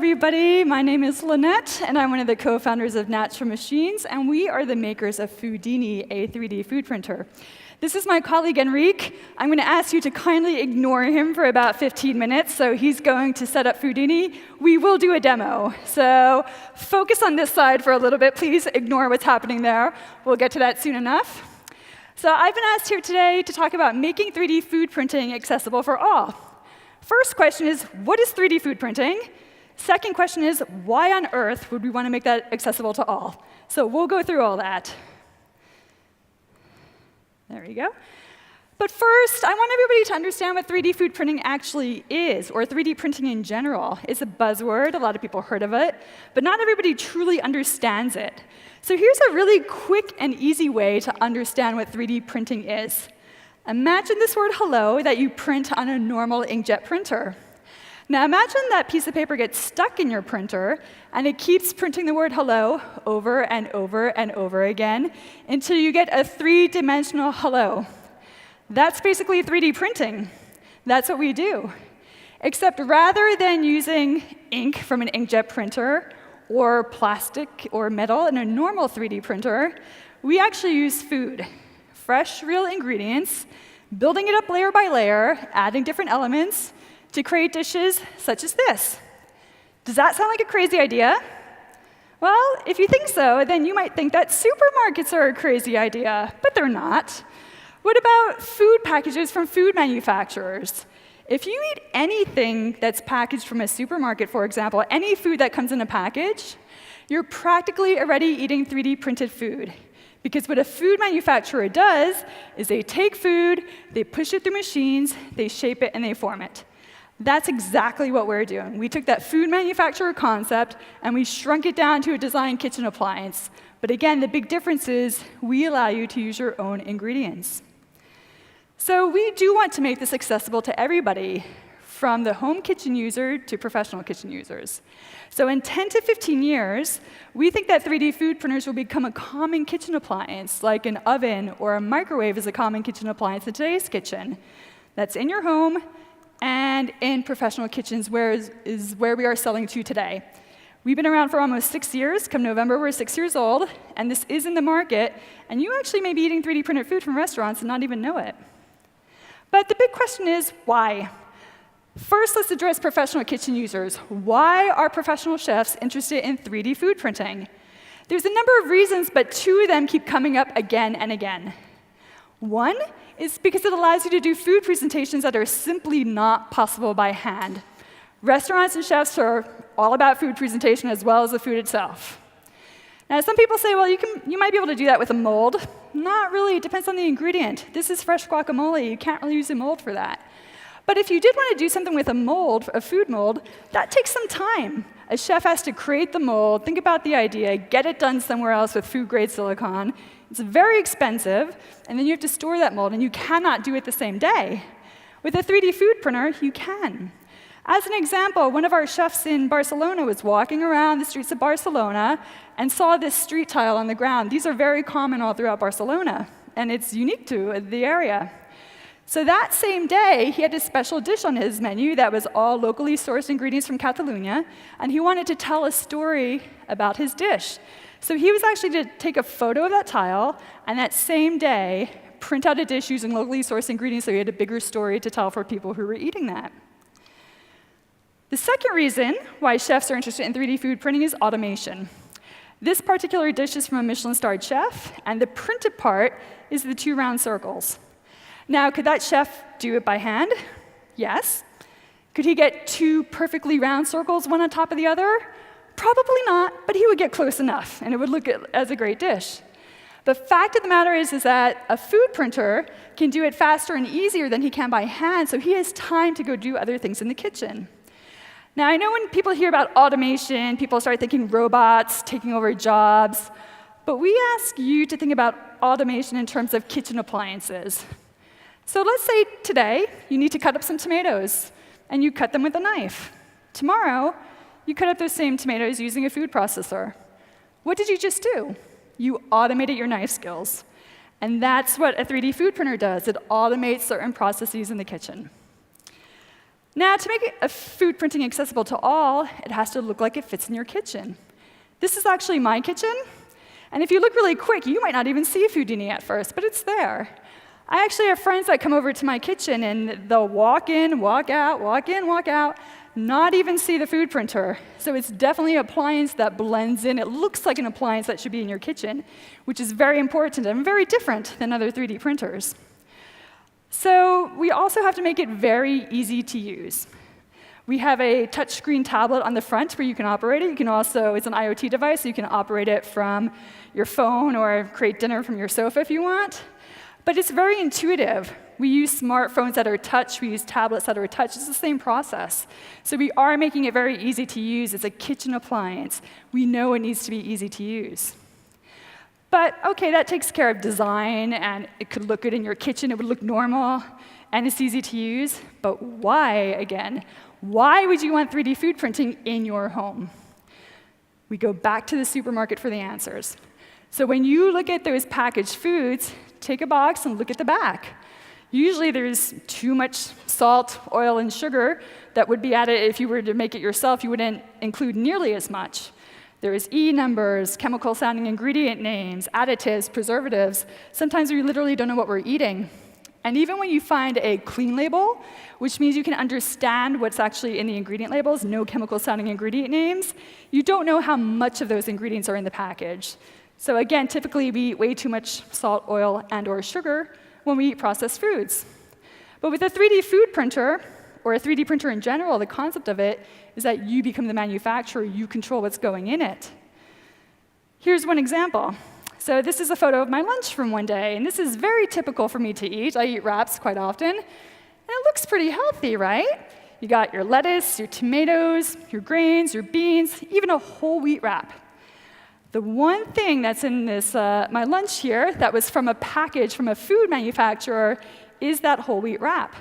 everybody. My name is Lynette, and I'm one of the co-founders of Natural Machines, and we are the makers of Foodini, a 3D food printer. This is my colleague, Enrique. I'm going to ask you to kindly ignore him for about 15 minutes, so he's going to set up Foodini. We will do a demo, so focus on this side for a little bit. Please ignore what's happening there. We'll get to that soon enough. So I've been asked here today to talk about making 3D food printing accessible for all. First question is, what is 3D food printing? Second question is, why on earth would we want to make that accessible to all? So we'll go through all that. There we go. But first, I want everybody to understand what 3D food printing actually is, or 3D printing in general. It's a buzzword. A lot of people heard of it, but not everybody truly understands it. So here's a really quick and easy way to understand what 3D printing is. Imagine this word hello that you print on a normal inkjet printer. Now imagine that piece of paper gets stuck in your printer, and it keeps printing the word hello over and over and over again until you get a three-dimensional hello. That's basically 3D printing. That's what we do. Except rather than using ink from an inkjet printer or plastic or metal in a normal 3D printer, we actually use food. Fresh, real ingredients, building it up layer by layer, adding different elements to create dishes such as this. Does that sound like a crazy idea? Well, if you think so, then you might think that supermarkets are a crazy idea, but they're not. What about food packages from food manufacturers? If you eat anything that's packaged from a supermarket, for example, any food that comes in a package, you're practically already eating 3D printed food. Because what a food manufacturer does is they take food, they push it through machines, they shape it, and they form it. That's exactly what we're doing. We took that food manufacturer concept, and we shrunk it down to a design kitchen appliance. But again, the big difference is we allow you to use your own ingredients. So we do want to make this accessible to everybody, from the home kitchen user to professional kitchen users. So in 10 to 15 years, we think that 3D food printers will become a common kitchen appliance, like an oven or a microwave is a common kitchen appliance in today's kitchen. That's in your home and in professional kitchens, where we are selling to today. We've been around for almost 6 years. Come November, we're 6 years old, and this is in the market, and you actually may be eating 3D printed food from restaurants and not even know it. But the big question is, why? First, let's address professional kitchen users. Why are professional chefs interested in 3D food printing? There's a number of reasons, but two of them keep coming up again and again. One is because it allows you to do food presentations that are simply not possible by hand. Restaurants and chefs are all about food presentation as well as the food itself. Now, some people say, well, you might be able to do that with a mold. Not really. It depends on the ingredient. This is fresh guacamole. You can't really use a mold for that. But if you did want to do something with a mold, a food mold, that takes some time. A chef has to create the mold, think about the idea, get it done somewhere else with food-grade silicone. It's very expensive, and then you have to store that mold, and you cannot do it the same day. With a 3D food printer, you can. As an example, one of our chefs in Barcelona was walking around the streets of Barcelona and saw this street tile on the ground. These are very common all throughout Barcelona, and it's unique to the area. So that same day, he had a special dish on his menu that was all locally sourced ingredients from Catalonia, and he wanted to tell a story about his dish. So he was actually to take a photo of that tile, and that same day, print out a dish using locally sourced ingredients so he had a bigger story to tell for people who were eating that. The second reason why chefs are interested in 3D food printing is automation. This particular dish is from a Michelin-starred chef, and the printed part is the 2 round circles. Now, could that chef do it by hand? Yes. Could he get 2 perfectly round circles, one on top of the other? Probably not, but he would get close enough, and it would look as a great dish. The fact of the matter is that a food printer can do it faster and easier than he can by hand, so he has time to go do other things in the kitchen. Now, I know when people hear about automation, people start thinking robots taking over jobs, but we ask you to think about automation in terms of kitchen appliances. So let's say today you need to cut up some tomatoes, and you cut them with a knife. Tomorrow, you cut up those same tomatoes using a food processor. What did you just do? You automated your knife skills. And that's what a 3D food printer does. It automates certain processes in the kitchen. Now, to make a food printing accessible to all, it has to look like it fits in your kitchen. This is actually my kitchen, and if you look really quick, you might not even see Foodini at first, but it's there. I actually have friends that come over to my kitchen, and they'll walk in, walk out, walk in, walk out, not even see the food printer. So it's definitely an appliance that blends in. It looks like an appliance that should be in your kitchen, which is very important and very different than other 3D printers. So we also have to make it very easy to use. We have a touchscreen tablet on the front where you can operate it. You can also, it's an IoT device, so you can operate it from your phone or create dinner from your sofa if you want. But it's very intuitive. We use smartphones that are touch, we use tablets that are touch. It's the same process. So we are making it very easy to use. It's a kitchen appliance. We know it needs to be easy to use. But OK, that takes care of design, and it could look good in your kitchen. It would look normal, and it's easy to use. But why, again? Why would you want 3D food printing in your home? We go back to the supermarket for the answers. So when you look at those packaged foods, take a box and look at the back. Usually there's too much salt, oil, and sugar that would be added. If you were to make it yourself, you wouldn't include nearly as much. There's E numbers, chemical-sounding ingredient names, additives, preservatives. Sometimes we literally don't know what we're eating. And even when you find a clean label, which means you can understand what's actually in the ingredient labels, no chemical-sounding ingredient names, you don't know how much of those ingredients are in the package. So again, typically we eat way too much salt, oil, and/or sugar when we eat processed foods. But with a 3D food printer, or a 3D printer in general, the concept of it is that you become the manufacturer. You control what's going in it. Here's one example. So this is a photo of my lunch from one day, and this is very typical for me to eat. I eat wraps quite often, and it looks pretty healthy, right? You got your lettuce, your tomatoes, your grains, your beans, even a whole wheat wrap. The one thing that's in this my lunch here that was from a package from a food manufacturer is that whole wheat wrap.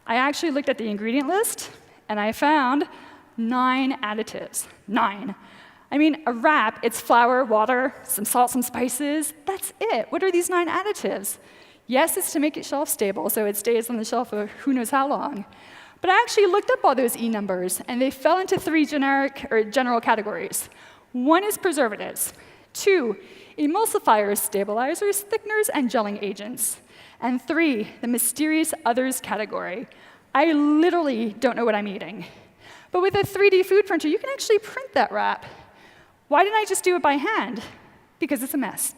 I actually looked at the ingredient list, and I found 9 additives. 9. I mean, a wrap, it's flour, water, some salt, some spices. That's it. What are these 9 additives? Yes, it's to make it shelf stable, so it stays on the shelf for who knows how long. But I actually looked up all those E numbers, and they fell into 3 general categories. 1 is preservatives. 2, emulsifiers, stabilizers, thickeners, and gelling agents. And 3, the mysterious others category. I literally don't know what I'm eating. But with a 3D food printer, you can actually print that wrap. Why didn't I just do it by hand? Because it's a mess.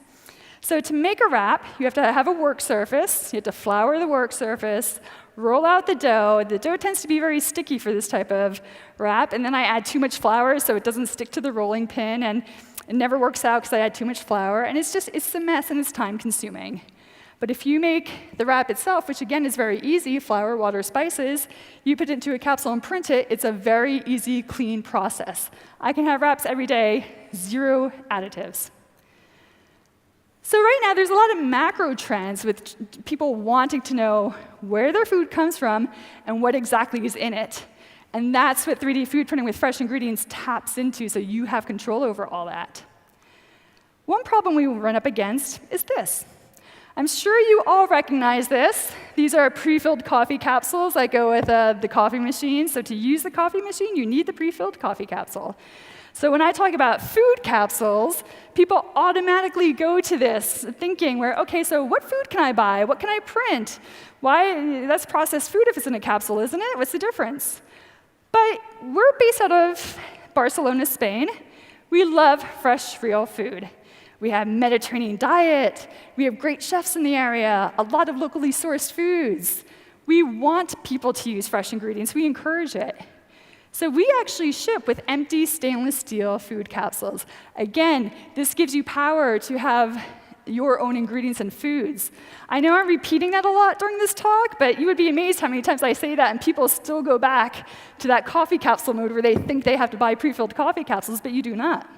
So to make a wrap, you have to have a work surface. You have to flour the work surface, roll out the dough. The dough tends to be very sticky for this type of wrap. And then I add too much flour so it doesn't stick to the rolling pin. And it never works out because I add too much flour. And it's a mess, and it's time-consuming. But if you make the wrap itself, which again is very easy, flour, water, spices, you put it into a capsule and print it, it's a very easy, clean process. I can have wraps every day, 0 additives. So right now, there's a lot of macro trends with people wanting to know where their food comes from and what exactly is in it. And that's what 3D food printing with fresh ingredients taps into, so you have control over all that. One problem we will run up against is this. I'm sure you all recognize this. These are pre-filled coffee capsules that go with the coffee machine. So to use the coffee machine, you need the pre-filled coffee capsule. So when I talk about food capsules, people automatically go to this thinking OK, so what food can I buy? What can I print? Why? That's processed food if it's in a capsule, isn't it? What's the difference? But we're based out of Barcelona, Spain. We love fresh, real food. We have Mediterranean diet. We have great chefs in the area, a lot of locally sourced foods. We want people to use fresh ingredients. We encourage it. So we actually ship with empty stainless steel food capsules. Again, this gives you power to have your own ingredients and foods. I know I'm repeating that a lot during this talk, but you would be amazed how many times I say that, and people still go back to that coffee capsule mode where they think they have to buy pre-filled coffee capsules, but you do not.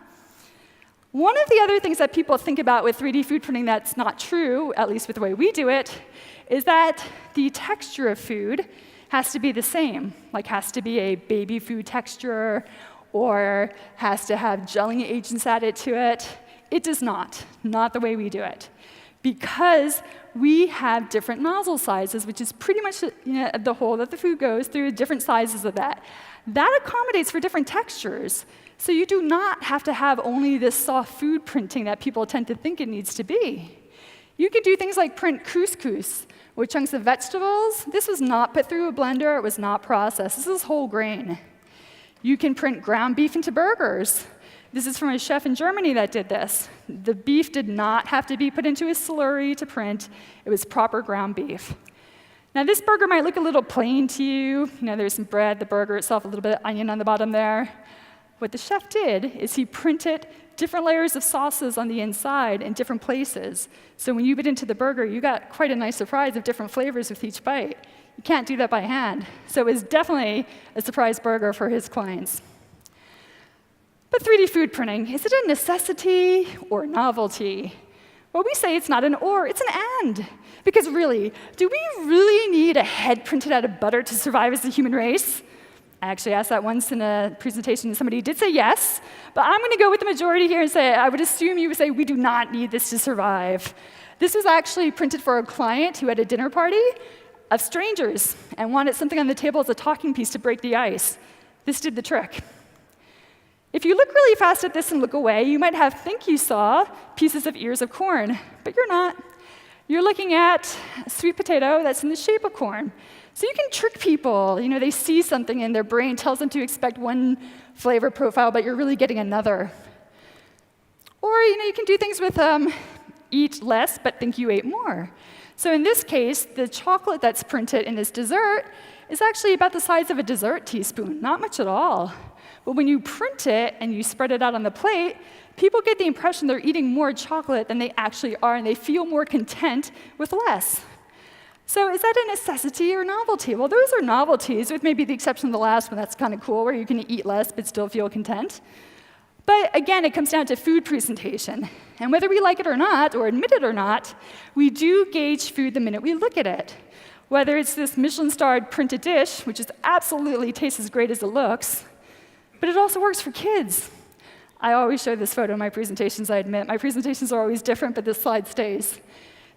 One of the other things that people think about with 3D food printing that's not true, at least with the way we do it, is that the texture of food has to be the same, like has to be a baby food texture or has to have gelling agents added to it. It does not the way we do it. because we have different nozzle sizes, which is pretty much the hole that the food goes through, different sizes of that. That accommodates for different textures. So you do not have to have only this soft food printing that people tend to think it needs to be. You could do things like print couscous with chunks of vegetables. This was not put through a blender. It was not processed. This is whole grain. You can print ground beef into burgers. This is from a chef in Germany that did this. The beef did not have to be put into a slurry to print. It was proper ground beef. Now, this burger might look a little plain to you. There's some bread, the burger itself, a little bit of onion on the bottom there. What the chef did is he printed different layers of sauces on the inside in different places. So when you bit into the burger, you got quite a nice surprise of different flavors with each bite. You can't do that by hand. So it was definitely a surprise burger for his clients. But 3D food printing, is it a necessity or novelty? Well, we say it's not an or, it's an and. Because really, do we really need a head printed out of butter to survive as a human race? I actually asked that once in a presentation, and somebody did say yes. But I'm going to go with the majority here and say, I would assume you would say, we do not need this to survive. This was actually printed for a client who had a dinner party of strangers and wanted something on the table as a talking piece to break the ice. This did the trick. If you look really fast at this and look away, you might think you saw pieces of ears of corn, but you're not. You're looking at a sweet potato that's in the shape of corn. So you can trick people. They see something and their brain tells them to expect one flavor profile, but you're really getting another. Or you can do things with eat less, but think you ate more. So in this case, the chocolate that's printed in this dessert is actually about the size of a dessert teaspoon, not much at all. But when you print it and you spread it out on the plate, people get the impression they're eating more chocolate than they actually are, and they feel more content with less. So is that a necessity or novelty? Well, those are novelties, with maybe the exception of the last one. That's kind of cool, where you can eat less but still feel content. But again, it comes down to food presentation. And whether we like it or not, or admit it or not, we do gauge food the minute we look at it. Whether it's this Michelin-starred printed dish, which is absolutely tastes as great as it looks, but it also works for kids. I always show this photo in my presentations, I admit. My presentations are always different, but this slide stays.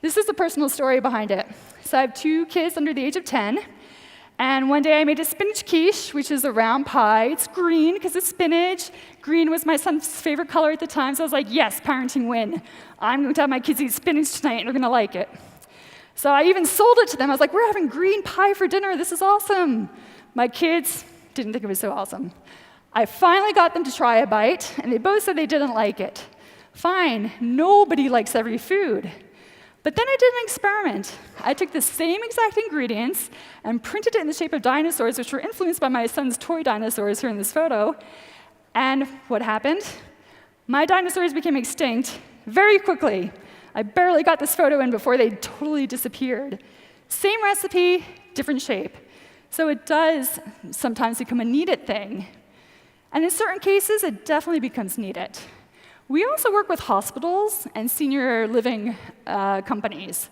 This is the personal story behind it. So I have 2 kids under the age of 10, and one day I made a spinach quiche, which is a round pie. It's green because it's spinach. Green was my son's favorite color at the time, so I was like, yes, parenting win. I'm going to have my kids eat spinach tonight, and they're going to like it. So I even sold it to them. I was like, we're having green pie for dinner. This is awesome. My kids didn't think it was so awesome. I finally got them to try a bite, and they both said they didn't like it. Fine, nobody likes every food. But then I did an experiment. I took the same exact ingredients and printed it in the shape of dinosaurs, which were influenced by my son's toy dinosaurs here in this photo. And what happened? My dinosaurs became extinct very quickly. I barely got this photo in before they totally disappeared. Same recipe, different shape. So it does sometimes become a needed thing. And in certain cases, it definitely becomes needed. We also work with hospitals and senior living companies.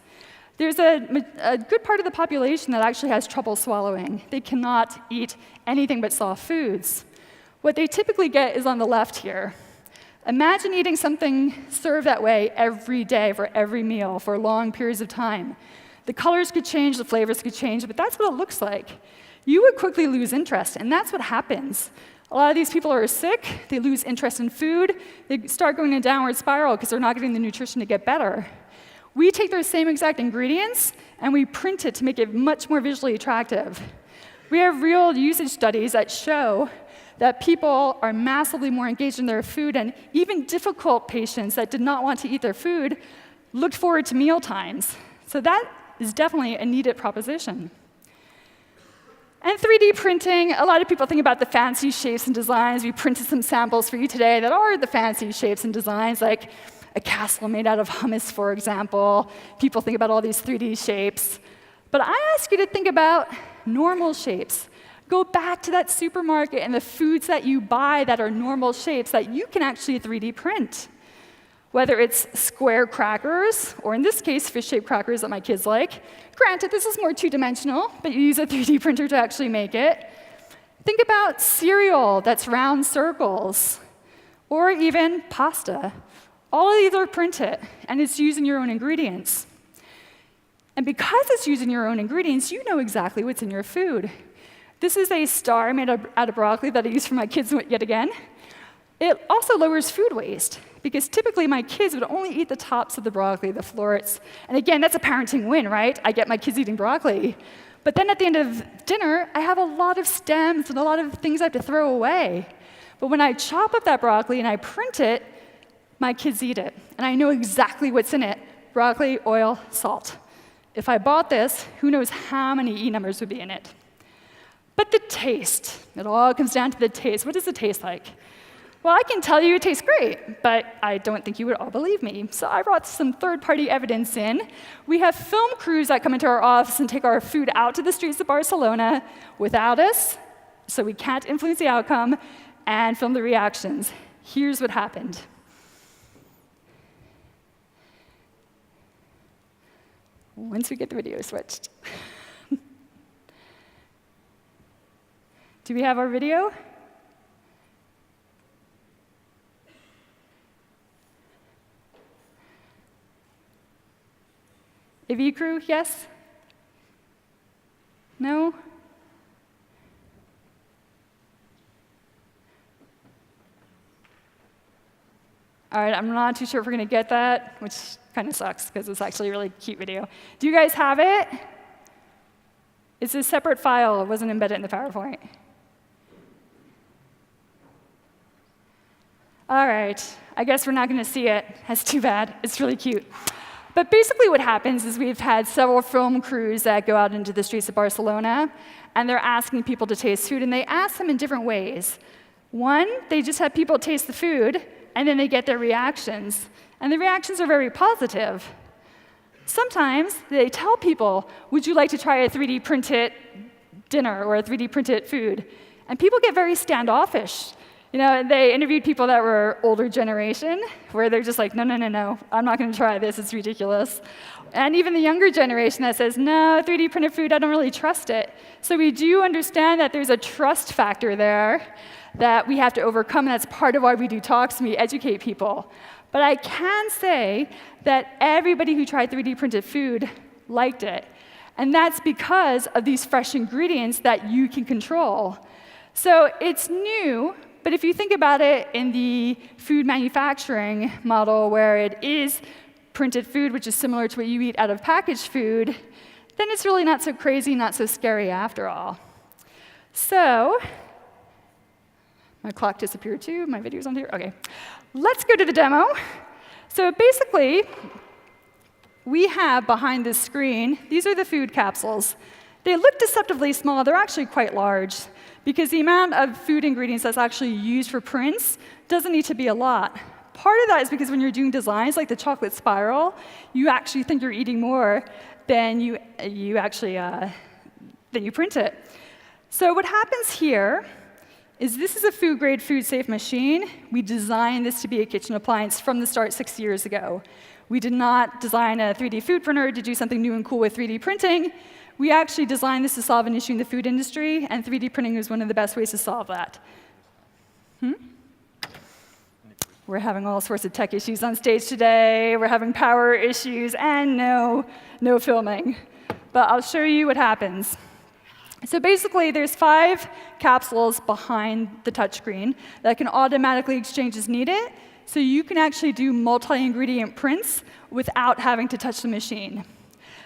There's a good part of the population that actually has trouble swallowing. They cannot eat anything but soft foods. What they typically get is on the left here. Imagine eating something served that way every day for every meal for long periods of time. The colors could change, the flavors could change, but that's what it looks like. You would quickly lose interest, and that's what happens. A lot of these people are sick, they lose interest in food, they start going in a downward spiral because they're not getting the nutrition to get better. We take those same exact ingredients and we print it to make it much more visually attractive. We have real usage studies that show that people are massively more engaged in their food, and even difficult patients that did not want to eat their food looked forward to meal times. So that is definitely a needed proposition. And 3D printing, a lot of people think about the fancy shapes and designs. We printed some samples for you today that are the fancy shapes and designs, like a castle made out of hummus, for example. People think about all these 3D shapes. But I ask you to think about normal shapes. Go back to that supermarket and the foods that you buy that are normal shapes that you can actually 3D print. Whether it's square crackers, or in this case, fish-shaped crackers that my kids like. Granted, this is more two-dimensional, but you use a 3D printer to actually make it. Think about cereal that's round circles, or even pasta. All of these are printed, and it's using your own ingredients. And because it's using your own ingredients, you know exactly what's in your food. This is a star made out of broccoli that I use for my kids yet again. It also lowers food waste, because typically my kids would only eat the tops of the broccoli, the florets. And again, that's a parenting win, right? I get my kids eating broccoli. But then at the end of dinner, I have a lot of stems and a lot of things I have to throw away. But when I chop up that broccoli and I print it, my kids eat it. And I know exactly what's in it: broccoli, oil, salt. If I bought this, who knows how many E numbers would be in it. But the taste, it all comes down to the taste. What does it taste like? Well, I can tell you it tastes great, but I don't think you would all believe me. So I brought some third-party evidence in. We have film crews that come into our office and take our food out to the streets of Barcelona without us, so we can't influence the outcome, and film the reactions. Here's what happened. Once we get the video switched. Do we have our video? AV crew, yes? No? All right, I'm not too sure if we're going to get that, which kind of sucks because it's actually a really cute video. Do you guys have it? It's a separate file. It wasn't embedded in the PowerPoint. All right, I guess we're not going to see it. That's too bad. It's really cute. But basically what happens is we've had several film crews that go out into the streets of Barcelona, and they're asking people to taste food, and they ask them in different ways. One, they just have people taste the food, and then they get their reactions. And the reactions are very positive. Sometimes they tell people, would you like to try a 3D printed dinner or a 3D printed food? And people get very standoffish. You know, they interviewed people that were older generation, where they're just like, no, no, no, no, I'm not going to try this, it's ridiculous. And even the younger generation that says, no, 3D printed food, I don't really trust it. So we do understand that there's a trust factor there that we have to overcome, and that's part of why we do talks and we educate people. But I can say that everybody who tried 3D printed food liked it. And that's because of these fresh ingredients that you can control. So it's new. But if you think about it in the food manufacturing model, where it is printed food, which is similar to what you eat out of packaged food, then it's really not so crazy, not so scary after all. So, my clock disappeared too, my video's on here, okay. Let's go to the demo. So basically, we have behind this screen, these are the food capsules. They look deceptively small, they're actually quite large, because the amount of food ingredients that's actually used for prints doesn't need to be a lot. Part of that is because when you're doing designs like the chocolate spiral, you actually think you're eating more than you print it. So what happens here is this is a food-grade, food-safe machine. We designed this to be a kitchen appliance from the start 6 years ago. We did not design a 3D food printer to do something new and cool with 3D printing. We actually designed this to solve an issue in the food industry, and 3D printing is one of the best ways to solve that. We're having all sorts of tech issues on stage today. We're having power issues, and no filming. But I'll show you what happens. So basically, there's 5 capsules behind the touchscreen that can automatically exchange as needed, so you can actually do multi-ingredient prints without having to touch the machine.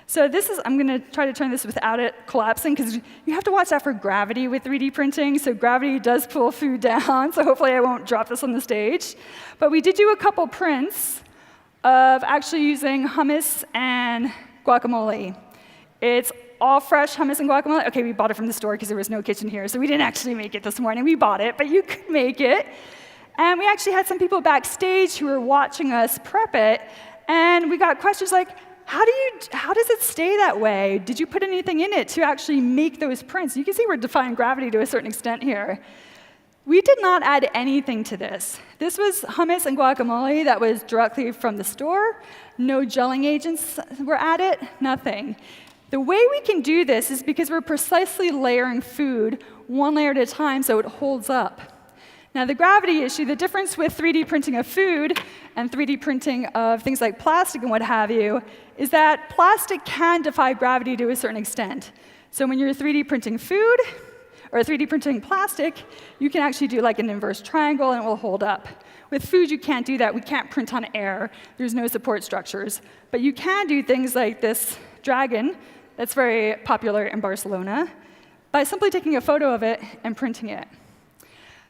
So this is, I'm going to try to turn this without it collapsing, because you have to watch out for gravity with 3D printing. So gravity does pull food down, so hopefully I won't drop this on the stage. But we did do a couple prints of actually using hummus and guacamole. It's all fresh hummus and guacamole. OK, we bought it from the store because there was no kitchen here, so we didn't actually make it this morning. We bought it, but you could make it. And we actually had some people backstage who were watching us prep it, and we got questions like, how does it stay that way? Did you put anything in it to actually make those prints? You can see we're defying gravity to a certain extent here. We did not add anything to this. This was hummus and guacamole that was directly from the store. No gelling agents were added, nothing. The way we can do this is because we're precisely layering food one layer at a time so it holds up. Now, the gravity issue, the difference with 3D printing of food and 3D printing of things like plastic and what have you, is that plastic can defy gravity to a certain extent. So when you're 3D printing food, or 3D printing plastic, you can actually do like an inverse triangle and it will hold up. With food, you can't do that. We can't print on air. There's no support structures. But you can do things like this dragon that's very popular in Barcelona by simply taking a photo of it and printing it.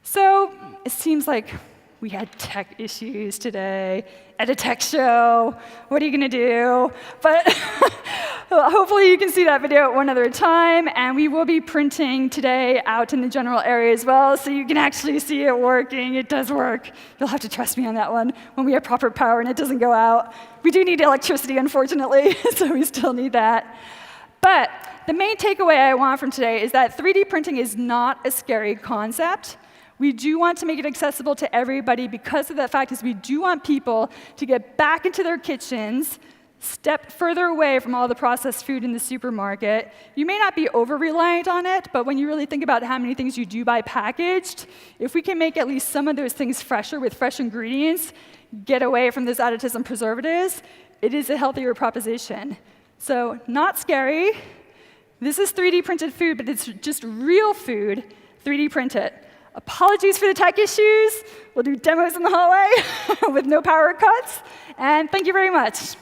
So it seems like we had tech issues today at a tech show. What are you going to do? But hopefully you can see that video at one other time. And we will be printing today out in the general area as well, so you can actually see it working. It does work. You'll have to trust me on that one when we have proper power and it doesn't go out. We do need electricity, unfortunately, so we still need that. But the main takeaway I want from today is that 3D printing is not a scary concept. We do want to make it accessible to everybody because of the fact is we do want people to get back into their kitchens, step further away from all the processed food in the supermarket. You may not be over-reliant on it, but when you really think about how many things you do buy packaged, if we can make at least some of those things fresher with fresh ingredients, get away from those additives and preservatives, it is a healthier proposition. So not scary. This is 3D printed food, but it's just real food, 3D printed. Apologies for the tech issues. We'll do demos in the hallway with no power cuts. And thank you very much.